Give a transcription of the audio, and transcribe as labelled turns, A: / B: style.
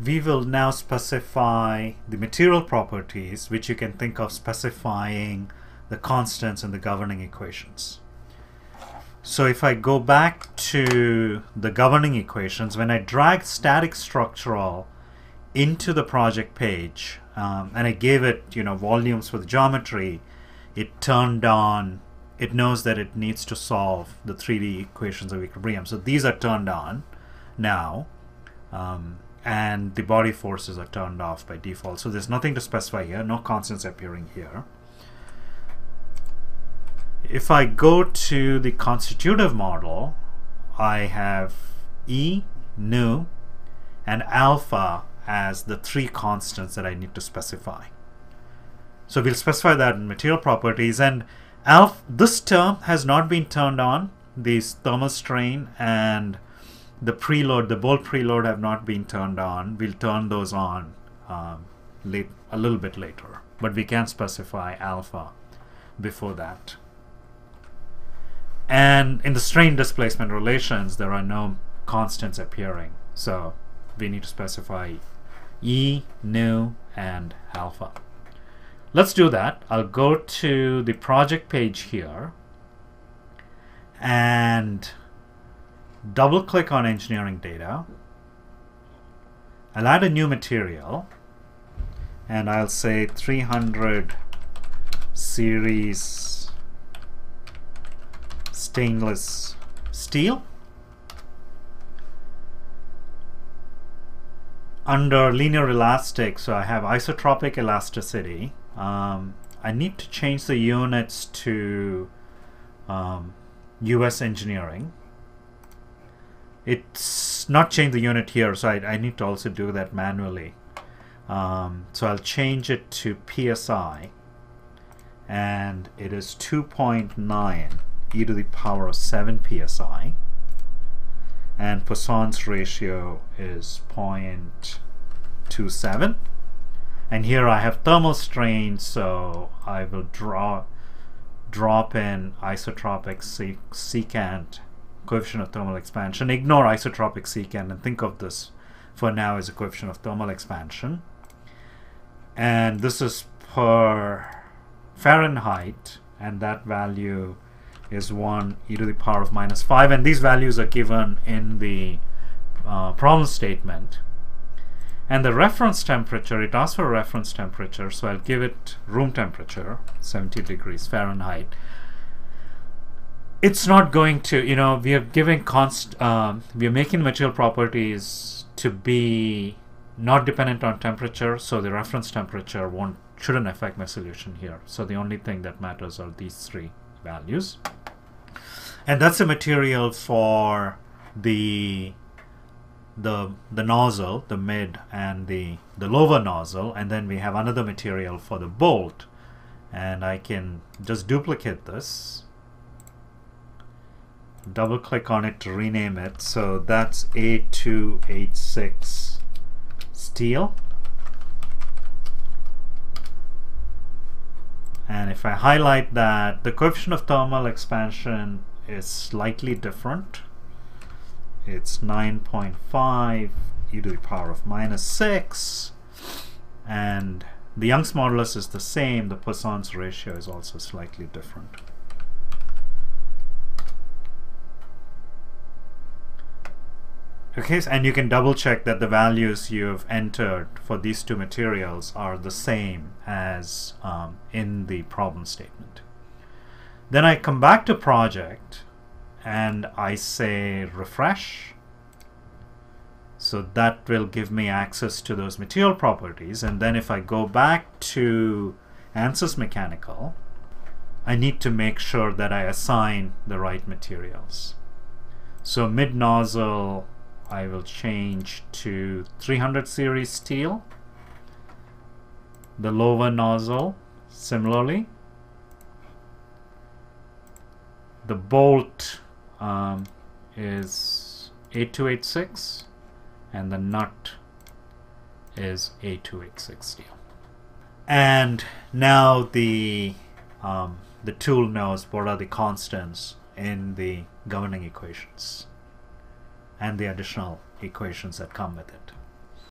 A: we will now specify the material properties, which you can think of specifying the constants in the governing equations. So if I go back to the governing equations, when I drag static structural into the project page, and I gave it, volumes for the geometry, it turned on, it knows that it needs to solve the 3D equations of equilibrium. So these are turned on now, and the body forces are turned off by default. So there's nothing to specify here, no constants appearing here. If I go to the constitutive model, I have E, nu, and alpha as the three constants that I need to specify. So we'll specify that in material properties, and this term has not been turned on. These thermal strain and the preload, the bolt preload, have not been turned on. We'll turn those on a little bit later, but we can specify alpha before that. And in the strain displacement relations, there are no constants appearing, so we need to specify E, nu, and alpha. Let's do that. I'll go to the project page here and double click on engineering data. I'll add a new material, and I'll say 300 series stainless steel. Under linear elastic, so I have isotropic elasticity. I need to change the units to US engineering. It's not changed the unit here, so I need to also do that manually. So I'll change it to PSI, and it is 2.9 e to the power of 7 psi, and Poisson's ratio is 0.27. And here I have thermal strain, so I will drop in isotropic secant, coefficient of thermal expansion. Ignore isotropic secant and think of this for now as a coefficient of thermal expansion. And this is per Fahrenheit, and that value is 1 e to the power of -5, and these values are given in the problem statement. And the reference temperature, it asks for a reference temperature, so I'll give it room temperature, 70 degrees Fahrenheit. It's not going to, we are giving we are making material properties to be not dependent on temperature, so the reference temperature shouldn't affect my solution here. So the only thing that matters are these three values. And that's a material for the nozzle, the mid and the lower nozzle, and then we have another material for the bolt, and I can just duplicate this, double click on it to rename it. So that's A286 steel, and if I highlight that, the coefficient of thermal expansion is slightly different. It's 9.5 e to the power of -6, and the Young's modulus is the same. The Poisson's ratio is also slightly different. Okay, and you can double check that the values you've entered for these two materials are the same as in the problem statement. Then I come back to project and I say refresh. So that will give me access to those material properties. And then if I go back to ANSYS Mechanical, I need to make sure that I assign the right materials. So mid nozzle, I will change to 300 series steel. The lower nozzle, similarly. The bolt is A286, and the nut is A286 steel. And now the tool knows what are the constants in the governing equations and the additional equations that come with it.